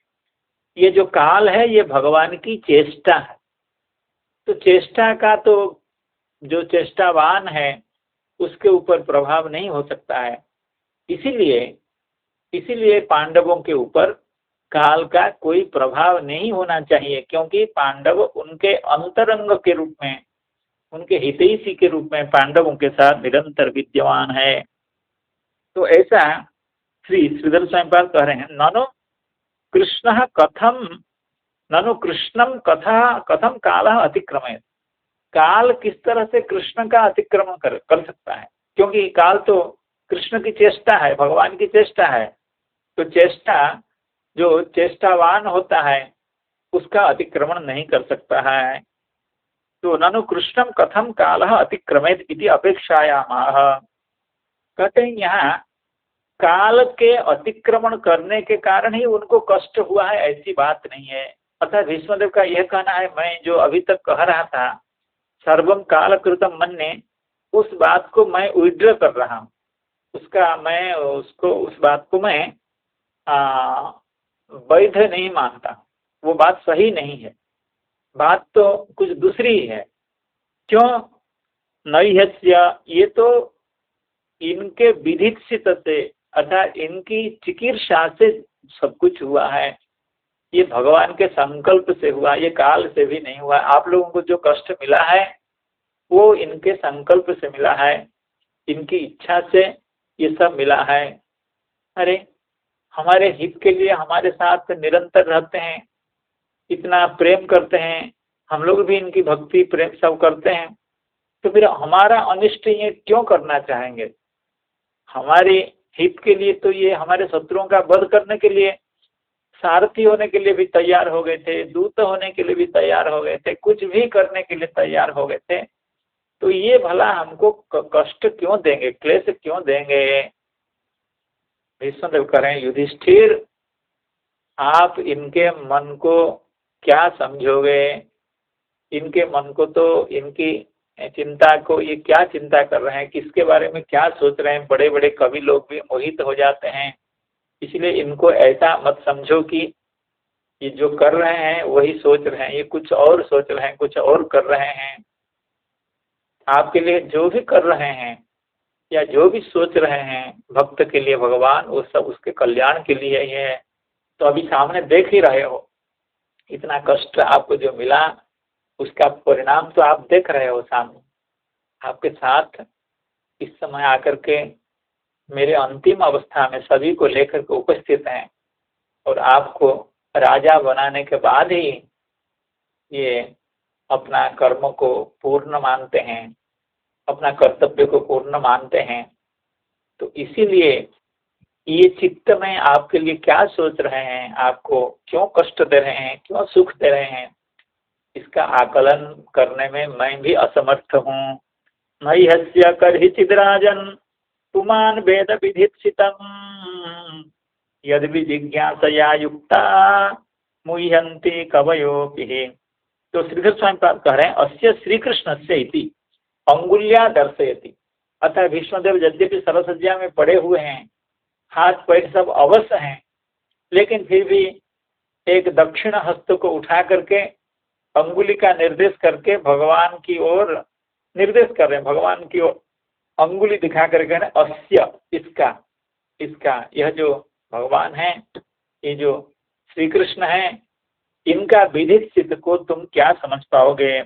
ये जो काल है ये भगवान की चेष्टा है। तो चेष्टा का तो जो चेष्टावान है उसके ऊपर प्रभाव नहीं हो सकता है। इसीलिए पांडवों के ऊपर काल का कोई प्रभाव नहीं होना चाहिए, क्योंकि पांडव उनके अंतरंग के रूप में, उनके हितैषी के रूप में पांडवों के साथ निरंतर विद्यमान है। तो ऐसा श्री श्रीधर स्वामीपाद कह रहे हैं, ननु कृष्णम कथम काल अतिक्रमण। काल किस तरह से कृष्ण का अतिक्रमण कर सकता है? क्योंकि काल तो कृष्ण की चेष्टा है, भगवान की चेष्टा है। तो चेष्टा, जो चेष्टावान होता है उसका अतिक्रमण नहीं कर सकता है। तो ननु कृष्णम कथम काल अतिक्रमेत इति अपेक्षायामाह। कहते हैं यहाँ काल के अतिक्रमण करने के कारण ही उनको कष्ट हुआ है, ऐसी बात नहीं है। अर्थात भीष्मदेव का यह कहना है, मैं जो अभी तक कह रहा था सर्वम काल कृतम मन्ये, उस बात को मैं विड्रॉ कर रहा हूँ, उस बात को मैं वैध नहीं मानता, वो बात सही नहीं है, बात तो कुछ दूसरी है। क्यों? नैहस्य, ये तो इनके विधिक्षित से, अर्थात इनकी चिकीर्षा से सब कुछ हुआ है, ये भगवान के संकल्प से हुआ, ये काल से भी नहीं हुआ। आप लोगों को जो कष्ट मिला है वो इनके संकल्प से मिला है, इनकी इच्छा से ये सब मिला है। अरे हमारे हित के लिए हमारे साथ निरंतर रहते हैं, इतना प्रेम करते हैं, हम लोग भी इनकी भक्ति प्रेम सब करते हैं, तो फिर हमारा अनिष्ट ये क्यों करना चाहेंगे? हमारे हित के लिए तो ये हमारे शत्रुओं का वध करने के लिए, सारथी होने के लिए भी तैयार हो गए थे, दूत होने के लिए भी तैयार हो गए थे, कुछ भी करने के लिए तैयार हो गए थे। तो ये भला हमको कष्ट क्यों देंगे, क्लेश क्यों देंगे? भीष्मदेव कह रहे हैं, युधिष्ठिर आप इनके मन को क्या समझोगे? इनके मन को तो, इनकी चिंता को ये क्या चिंता कर रहे हैं, किसके बारे में क्या सोच रहे हैं? बड़े बड़े कवि लोग भी मोहित हो जाते हैं, इसलिए इनको ऐसा मत समझो कि ये जो कर रहे हैं वही सोच रहे हैं, ये कुछ और सोच रहे हैं, कुछ और कर रहे हैं। आपके लिए जो भी कर रहे हैं या जो भी सोच रहे हैं भक्त के लिए भगवान, वो सब उसके कल्याण के लिए ही है। तो अभी सामने देख ही रहे हो, इतना कष्ट आपको जो मिला उसका परिणाम तो आप देख रहे हो सामने। आपके साथ इस समय आकर के मेरे अंतिम अवस्था में सभी को लेकर के उपस्थित हैं, और आपको राजा बनाने के बाद ही ये अपना कर्म को पूर्ण मानते हैं, अपना कर्तव्य को पूर्ण मानते हैं। तो इसीलिए ये चित्त में आपके लिए क्या सोच रहे हैं, आपको क्यों कष्ट दे रहे हैं, क्यों सुख दे रहे हैं, इसका आकलन करने में मैं भी असमर्थ हूँ। मह्यस्य कर्हिचिद्राजन् पुमान् वेद विधित्सितम् यद विजिज्ञासया युक्ता मुह्यन्ति कवयोऽपि। तो श्रीधर स्वामी कह रहे हैं अस्य श्री कृष्णस्य इति अंगुल्या दर्शयति। अतः भीष्मदेव यद्यपि सरसज्जा में पड़े हुए हैं, हाथ पैर सब अवश्य हैं, लेकिन फिर भी एक दक्षिण हस्त को उठा करके अंगुली का निर्देश करके भगवान की ओर निर्देश कर रहे हैं, भगवान की ओर अंगुली दिखा करके अस्य, इसका इसका, यह जो भगवान है, ये जो श्री कृष्ण है, इनका विधित चित्त को तुम क्या समझ पाओगे।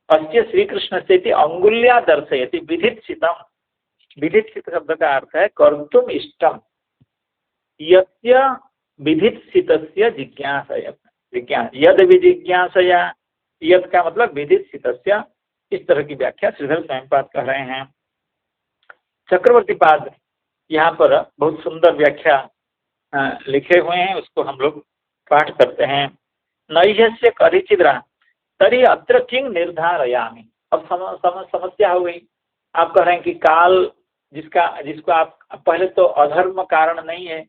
अस्य श्री कृष्ण से अंगुल्या दर्शयति विधित चितम। विधित चित्त शब्द का अर्थ है कर्तुम इष्टम, यस्य विधित चित्तस्य जिज्ञासया, यद विजिज्ञासया, यद का मतलब विधित चित्तस्य। इस तरह की व्याख्या श्रीधर स्वामीपाद कर रहे हैं। चक्रवर्ती पाद यहाँ पर बहुत सुंदर व्याख्या लिखे हुए हैं, उसको हम लोग पाठ करते हैं। नैह्यस्य करिचिद्रा तरी अत्र किंग निर्धारयामि। अब समस्या हो गई। आप कह रहे हैं कि काल जिसको आप पहले तो अधर्म कारण नहीं है,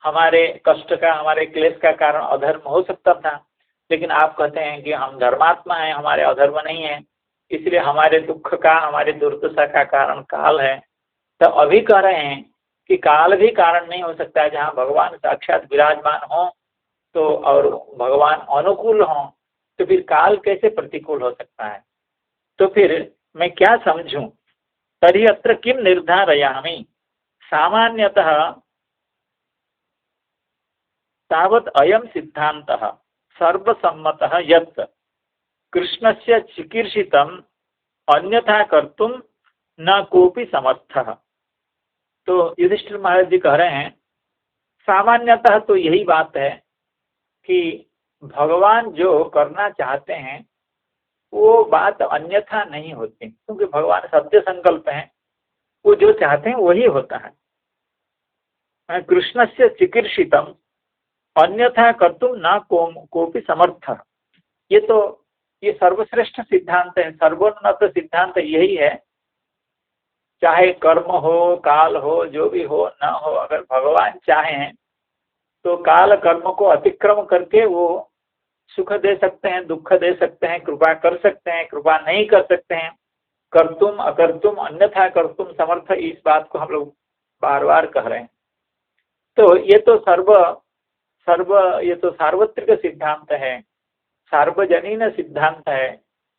हमारे कष्ट का, हमारे क्लेश का कारण अधर्म हो सकता था, लेकिन आप कहते हैं कि हम धर्मात्मा हैं, हमारे अधर्म नहीं है, इसलिए हमारे दुख का, हमारे दुर्दशा का कारण काल है। तो अभी कह रहे हैं कि काल भी कारण नहीं हो सकता है। जहाँ भगवान साक्षात विराजमान हो तो और भगवान अनुकूल हो, तो फिर काल कैसे प्रतिकूल हो सकता है। तो फिर मैं क्या समझूं। तरी अत्र किम निर्धारयामि। सामान्यतः तावत् अयं सिद्धान्तः सर्वसम्मतः यत् कृष्णस्य चिकीर्षितम् अन्यथा कर्तुं न कोपि समर्थः। तो युधिष्ठिर महाराज जी कह रहे हैं सामान्यतः तो यही बात है कि भगवान जो करना चाहते हैं वो बात अन्यथा नहीं होती, क्योंकि भगवान सत्य संकल्प हैं, वो जो चाहते हैं वही होता है। कृष्ण से चिकीर्षितम अन्यथा कर्तुम न कोपि समर्थ। ये सर्वश्रेष्ठ सिद्धांत है, सर्वोन्नत सिद्धांत यही है। चाहे कर्म हो, काल हो, जो भी हो न हो, अगर भगवान चाहें तो काल कर्म को अतिक्रम करके वो सुख दे सकते हैं, दुख दे सकते हैं, कृपा कर सकते हैं, कृपा नहीं कर सकते हैं। कर्तुम अकर्तुम अन्यथा कर्तुम समर्थ, इस बात को हम लोग बार बार कह रहे हैं। तो ये तो सार्वत्रिक सिद्धांत है, सार्वजनीन सिद्धांत है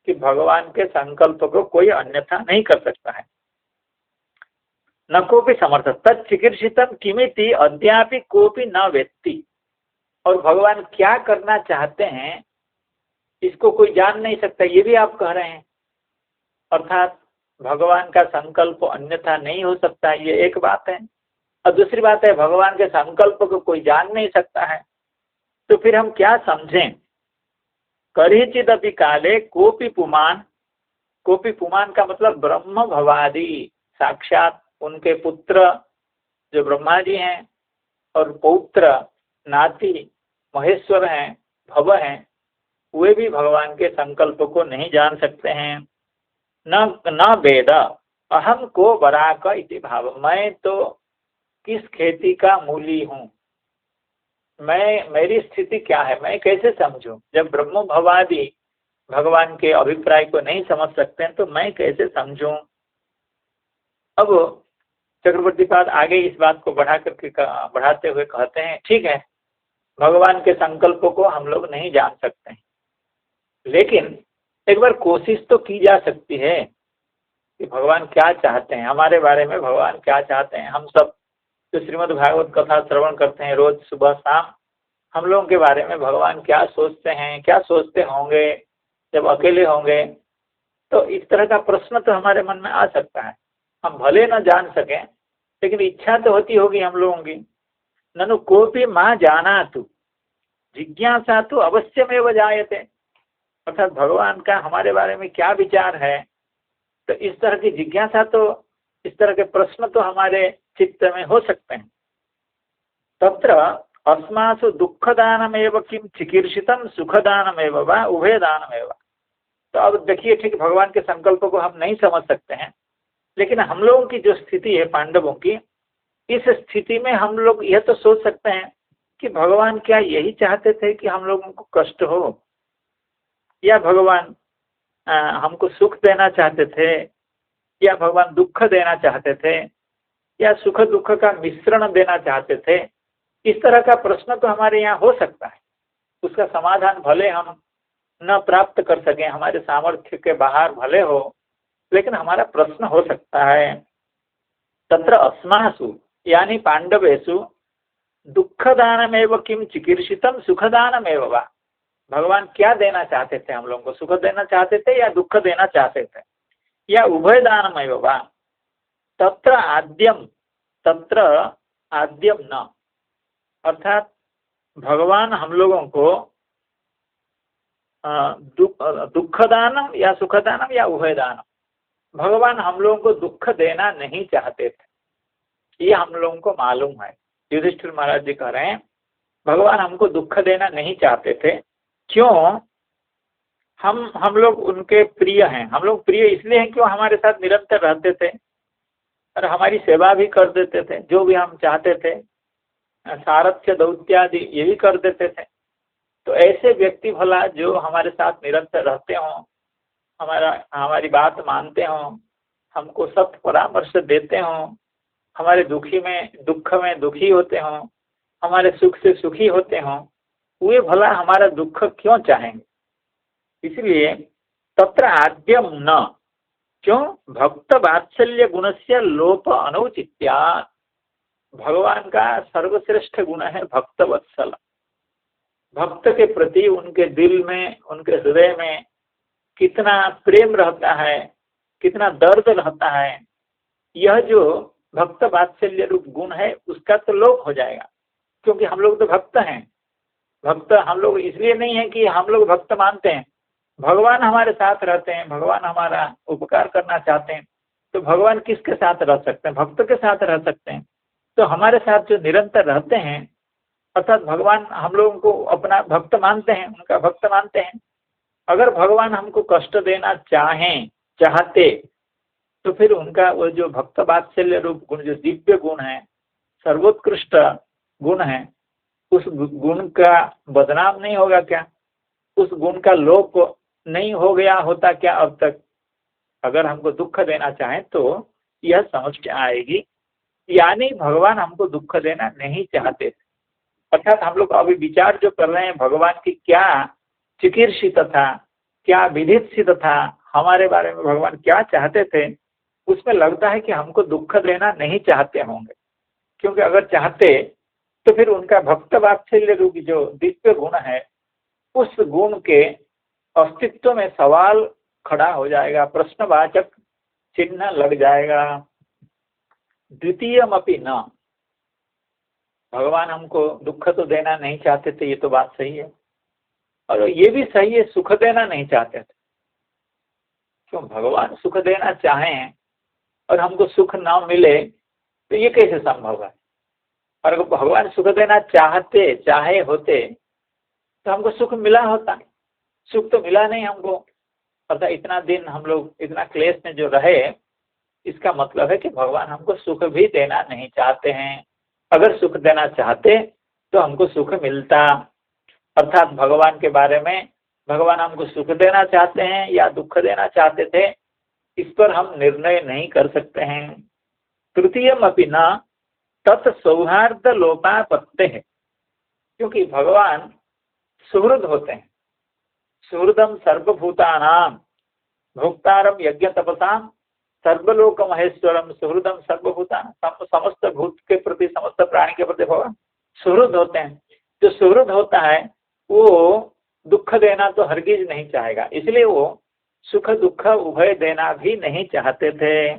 कि भगवान के संकल्प को कोई अन्यथा नहीं कर सकता है। न कोपि समर्थ तत्चिकीर्षितम किमिति अद्यापि कोपि न वेत्ति। और भगवान क्या करना चाहते हैं इसको कोई जान नहीं सकता, ये भी आप कह रहे हैं। अर्थात भगवान का संकल्प अन्यथा नहीं हो सकता, ये एक बात है। और दूसरी बात है भगवान के संकल्प को कोई जान नहीं सकता है। तो फिर हम क्या समझें। करिचिदपि काले कोपि पुमान, कोपि पुमान का मतलब ब्रह्म भवादि, साक्षात उनके पुत्र जो ब्रह्मा जी हैं और पौत्र नाती महेश्वर हैं, भव हैं, वे भी भगवान के संकल्प को नहीं जान सकते हैं। न वेद अहम को बराक इति भाव। मैं तो किस खेती का मूली हूँ, मेरी स्थिति क्या है, मैं कैसे समझूं। जब ब्रह्म भवादि भगवान के अभिप्राय को नहीं समझ सकते हैं तो मैं कैसे समझूं। अब चक्रवर्ती पाद आगे इस बात को बढ़ाते हुए कहते हैं ठीक है, भगवान के संकल्पों को हम लोग नहीं जान सकते हैं, लेकिन एक बार कोशिश तो की जा सकती है कि भगवान क्या चाहते हैं हमारे बारे में, भगवान क्या चाहते हैं। हम सब जो श्रीमद् भागवत कथा श्रवण करते हैं रोज सुबह शाम, हम लोगों के बारे में भगवान क्या सोचते हैं, क्या सोचते होंगे जब अकेले होंगे। तो इस तरह का प्रश्न तो हमारे मन में आ सकता है। हम भले न जान सकें, लेकिन इच्छा तो होती होगी हम लोगों की। ननु कोपी माँ जाना तू जिज्ञासा तो अवश्यमेव जायते, अर्थात भगवान का हमारे बारे में क्या विचार है, तो इस तरह की जिज्ञासा तो, इस तरह के प्रश्न तो हमारे चित्त में हो सकते हैं। तत्र अस्मासु दुःखदानमेव किम चिकीर्षितम सुखदानमेव वा उभयदानमेव। तो अब देखिए, ठीक भगवान के संकल्पों को हम नहीं समझ सकते हैं, लेकिन हम लोगों की जो स्थिति है पांडवों की, इस स्थिति में हम लोग यह तो सोच सकते हैं कि भगवान क्या यही चाहते थे कि हम लोगों को कष्ट हो, या भगवान हमको सुख देना चाहते थे, या भगवान दुख देना चाहते थे, या सुख दुख का मिश्रण देना चाहते थे। इस तरह का प्रश्न तो हमारे यहाँ हो सकता है। उसका समाधान भले हम न प्राप्त कर सकें, हमारे सामर्थ्य के बाहर भले हो, लेकिन हमारा प्रश्न हो सकता है। तत्र अस्मासु यानी पांडवेषु दुःखदानमेव किम चिकीर्षितम सुखदानमेव वा। भगवान क्या देना चाहते थे हम लोगों को, सुख देना चाहते थे या दुख देना चाहते थे, या उभय दानमेव वा। तत्र आद्यम न, अर्थात भगवान हम लोगों को दुखदानम या सुखदानम या उभय दानम, भगवान हम लोगों को दुख देना नहीं चाहते थे, ये हम लोगों को मालूम है। युधिष्ठिर महाराज जी कह रहे हैं भगवान हमको दुख देना नहीं चाहते थे। क्यों? हम लोग उनके प्रिय हैं। हम लोग प्रिय इसलिए हैं क्यों हमारे साथ निरंतर रहते थे और हमारी सेवा भी कर देते थे, जो भी हम चाहते थे, सारथ्य दौत्यादि ये भी कर देते थे। तो ऐसे व्यक्ति भला जो हमारे साथ निरंतर रहते हों, हमारी बात मानते हों, हमको सख्त परामर्श देते हों, हमारे दुख में दुखी होते हों, हमारे सुख से सुखी होते हों, वे भला हमारा दुख क्यों चाहेंगे? इसलिए तत्र आद्यम न, क्यों? भक्त वात्सल्य गुणस्य लोप अनौचित्या। भगवान का सर्वश्रेष्ठ गुण है भक्त वत्सल। भक्त के प्रति उनके दिल में, उनके हृदय में कितना प्रेम रहता है, कितना दर्द रहता है, यह जो भक्त वात्सल्य रूप गुण है उसका तो लोप हो जाएगा। क्योंकि हम लोग तो भक्त हैं। भक्त हम लोग इसलिए नहीं है कि हम लोग भक्त मानते हैं, भगवान हमारे साथ रहते हैं, भगवान हमारा उपकार करना चाहते हैं। तो भगवान किसके साथ रह सकते हैं? भक्त के साथ रह सकते हैं। तो हमारे साथ जो निरंतर रहते हैं, अर्थात भगवान हम लोगों को अपना भक्त मानते हैं, उनका भक्त मानते हैं। अगर भगवान हमको कष्ट देना चाहते तो फिर उनका वो जो भक्त वात्सल्य रूप गुण, जो दिव्य गुण है, सर्वोत्कृष्ट गुण है, उस गुण का बदनाम नहीं होगा क्या? उस गुण का लोप नहीं हो गया होता क्या अब तक? अगर हमको दुख देना चाहें तो यह समझ में आएगी, यानी भगवान हमको दुख देना नहीं चाहते थे। अर्थात हम लोग अभी विचार जो कर रहे हैं भगवान की क्या चिकीर्षित था, क्या विधित था, हमारे बारे में भगवान क्या चाहते थे, उसमें लगता है कि हमको दुख देना नहीं चाहते होंगे। क्योंकि अगर चाहते तो फिर उनका भक्त वात्सल्य रूप जो दिव्य गुण है, उस गुण के अस्तित्व में सवाल खड़ा हो जाएगा, प्रश्नवाचक चिन्ह लग जाएगा। द्वितीयमपि न, भगवान हमको दुख तो देना नहीं चाहते थे, ये तो बात सही है, और ये भी सही है सुख देना नहीं चाहते थे। क्यों? भगवान सुख देना चाहें और हमको सुख ना मिले तो ये कैसे संभव है? और अगर भगवान सुख देना चाहे होते तो हमको सुख मिला होता। सुख तो मिला नहीं हमको, अर्थात इतना दिन हम लोग इतना क्लेश में जो रहे, इसका मतलब है कि भगवान हमको सुख भी देना नहीं चाहते हैं। अगर सुख देना चाहते तो हमको सुख मिलता। अर्थात भगवान के बारे में, भगवान हमको सुख देना चाहते हैं या दुख देना चाहते थे, इस पर हम निर्णय नहीं कर सकते हैं। तृतीयमपि न तत् सौहार्द लोपापत्ते है, क्योंकि भगवान सुहृद होते हैं। सुहृदम सर्वभूतानाम भोक्तारम यज्ञ तपसाम सर्वलोक महेश्वरम सुहृदम सर्वभूतानाम। समस्त भूत के प्रति, समस्त प्राणी के प्रति भगवान सुहृद होते हैं। जो सुहृद होता है वो दुख देना तो हरगिज नहीं चाहेगा, इसलिए वो सुख दुख उभय देना भी नहीं चाहते थे।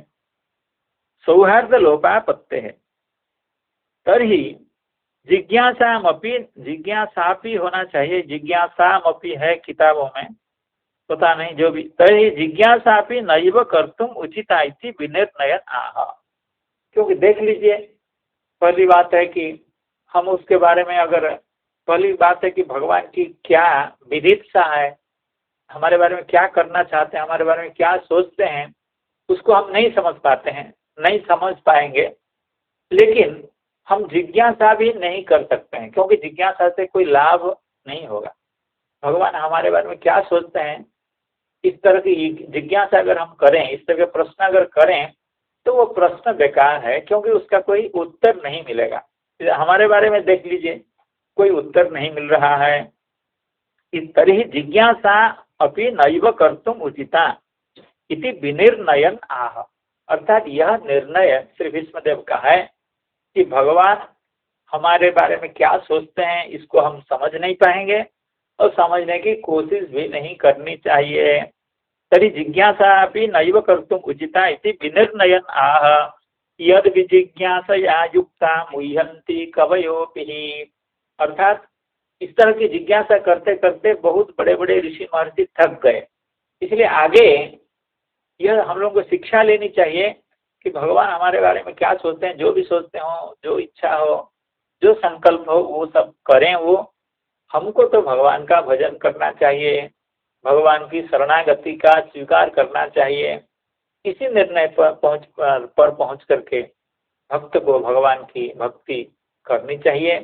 सौहार्द लोपापत्ते है तभी जिज्ञासामपि, जिज्ञासा होना चाहिए, जिज्ञासामपि है किताबों में, पता नहीं जो भी। तभी जिज्ञासा नैव कर्तुम उचिता इति विनिर्णयन आह। क्योंकि देख लीजिए, पहली बात है कि हम उसके बारे में, अगर पहली बात है कि भगवान की क्या विदित्सा है, हमारे बारे में क्या करना चाहते हैं, हमारे बारे में क्या सोचते हैं, उसको हम नहीं समझ पाते हैं, नहीं समझ पाएंगे। लेकिन हम जिज्ञासा भी नहीं कर सकते हैं, क्योंकि जिज्ञासा से कोई लाभ नहीं होगा। भगवान हमारे बारे में क्या सोचते हैं, इस तरह की जिज्ञासा अगर हम करें, इस तरह के प्रश्न अगर करें, तो वो प्रश्न बेकार है, क्योंकि उसका कोई उत्तर नहीं मिलेगा। हमारे बारे में देख लीजिए, कोई उत्तर नहीं मिल रहा है। इस तरह जिज्ञासा अपि नैव कर्तुम उचिता इति विनिर्णयन आह। अर्थात यह निर्णय श्री भीष्मदेव का है कि भगवान हमारे बारे में क्या सोचते हैं, इसको हम समझ नहीं पाएंगे और समझने की कोशिश भी नहीं करनी चाहिए। तरी जिज्ञासा अपि नैव कर्तुम उचिता इति विनिर्णयन आह। यद विजिज्ञासया युक्ता मुह्यन्ति कवयोपि। अर्थात इस तरह की जिज्ञासा करते करते बहुत बड़े बड़े ऋषि महर्षि थक गए। इसलिए आगे यह हम लोगों को शिक्षा लेनी चाहिए कि भगवान हमारे बारे में क्या सोचते हैं, जो भी सोचते हो, जो इच्छा हो, जो संकल्प हो, वो सब करें। वो हमको तो भगवान का भजन करना चाहिए, भगवान की शरणागति का स्वीकार करना चाहिए। इसी निर्णय पर पहुंच करके भक्त को भगवान की भक्ति करनी चाहिए।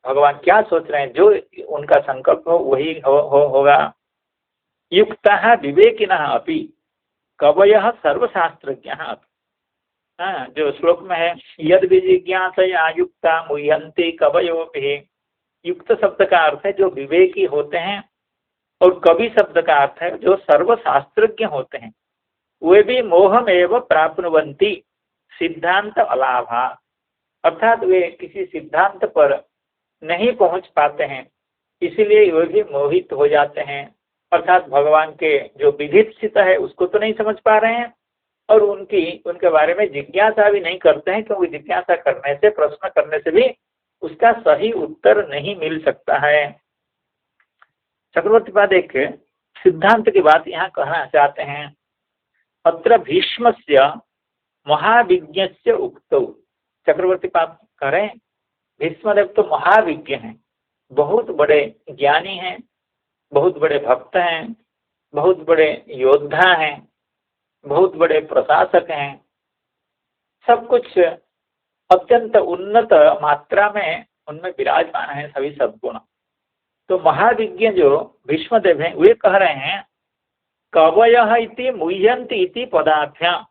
भगवान क्या सोच रहे हैं, जो उनका संकल्प हो वही होगा। युक्ता विवेकिनः अपि कवयः सर्वशास्त्रज्ञः। जो श्लोक में है, यद विजिज्ञासया युक्ता मुह्यन्ति कवयोपि। युक्त शब्द का अर्थ है जो विवेकी होते हैं, और कवि शब्द का अर्थ है जो सर्वशास्त्रज्ञ होते हैं। वे भी मोहमेव प्राप्नुवन्ति सिद्धांत अलाभा। अर्थात वे किसी सिद्धांत पर नहीं पहुंच पाते हैं, इसीलिए वे भी मोहित हो जाते हैं। अर्थात भगवान के जो विधित है उसको तो नहीं समझ पा रहे हैं, और उनके बारे में जिज्ञासा भी नहीं करते हैं, क्योंकि जिज्ञासा करने से, प्रश्न करने से भी उसका सही उत्तर नहीं मिल सकता है। चक्रवर्तीपाद एक सिद्धांत की बात यहाँ कहना चाहते हैं। अत्र भीष्मस्य महाविज्ञस्य उक्तौ। चक्रवर्तीपाद कह रहे हैं भीष्मदेव तो महाविज्ञ हैं, बहुत बड़े ज्ञानी हैं, बहुत बड़े भक्त हैं, बहुत बड़े योद्धा हैं, बहुत बड़े प्रशासक हैं, सब कुछ अत्यंत उन्नत मात्रा में उनमें विराजमान है सभी सद्गुण। तो महाविज्ञ जो भीष्मदेव हैं वे कह रहे हैं कवयः इति मुह्यन्ति इति पदाभ्याम्।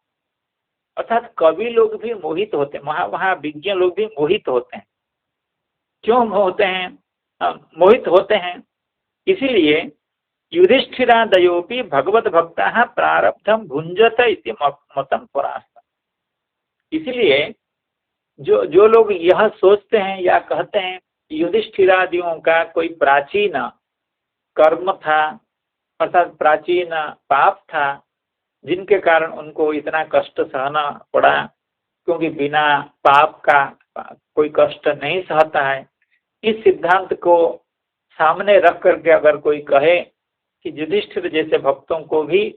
अर्थात कवि लोग भी मोहित होते हैं, महाविज्ञ लोग भी मोहित होते हैं। क्यों होते हैं? मोहित होते हैं इसीलिए युधिष्ठिरादयोपि भगवत भक्ता प्रारब्धम भुंजत इति मतम परास्त। इसलिए जो लोग यह सोचते हैं या कहते हैं युधिष्ठिरादियों का कोई प्राचीन कर्म था, अर्थात प्राचीन पाप था, जिनके कारण उनको इतना कष्ट सहना पड़ा, क्योंकि बिना पाप का कोई कष्ट नहीं सहता है। इस सिद्धांत को सामने रख करके अगर कोई कहे कि युधिष्ठिर जैसे भक्तों को भी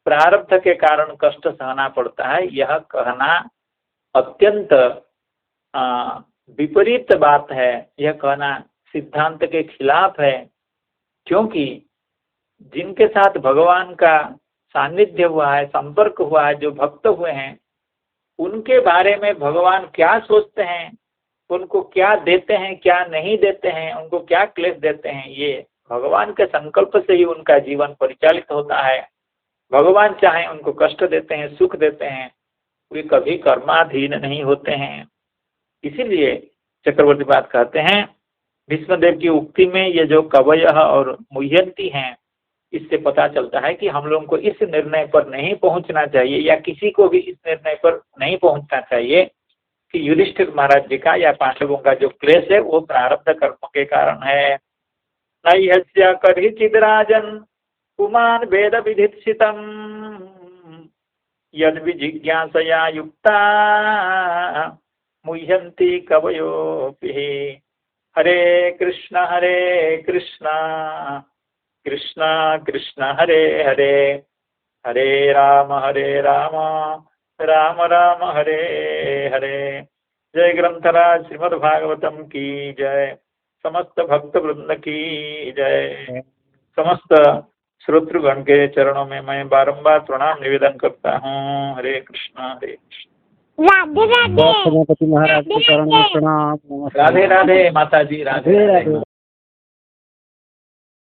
प्रारब्ध के कारण कष्ट सहना पड़ता है, यह कहना अत्यंत विपरीत बात है। यह कहना सिद्धांत के खिलाफ है, क्योंकि जिनके साथ भगवान का सानिध्य हुआ है, संपर्क हुआ है, जो भक्त हुए हैं, उनके बारे में भगवान क्या सोचते हैं, उनको क्या देते हैं, क्या नहीं देते हैं, उनको क्या क्लेश देते हैं, ये भगवान के संकल्प से ही उनका जीवन परिचालित होता है। भगवान चाहे उनको कष्ट देते हैं, सुख देते हैं, वे कभी कर्माधीन नहीं होते हैं। इसीलिए चक्रवर्ती बात कहते हैं भीष्मदेव की उक्ति में ये जो कवयः और मुह्यन्ति हैं, इससे पता चलता है कि हम लोगों को इस निर्णय पर नहीं पहुंचना चाहिए, या किसी को भी इस निर्णय पर नहीं पहुंचना चाहिए कि युधिष्ठिर महाराज जी का या पांडवों का जो क्लेश है वो प्रारब्ध कर्म के कारण है। नैहस्य करिचिद राजन पुमान वेद विधित्सितम् यद विजिज्ञासया युक्ता मुह्यन्ति कवयोऽपि। हरे कृष्ण कृष्ण कृष्ण हरे हरे, हरे राम राम राम हरे हरे। जय ग्रंथराज श्रीमद्भागवतम की जय, समस्त भक्त वृंद की जय। समस्त श्रोतृगण के चरणों में मैं बारंबार प्रणाम निवेदन करता हूँ। हरे कृष्णा हरे कृष्ण। राधे राधे। महाराज के चरण में प्रणाम। राधे राधे माता जी, राधे राधे।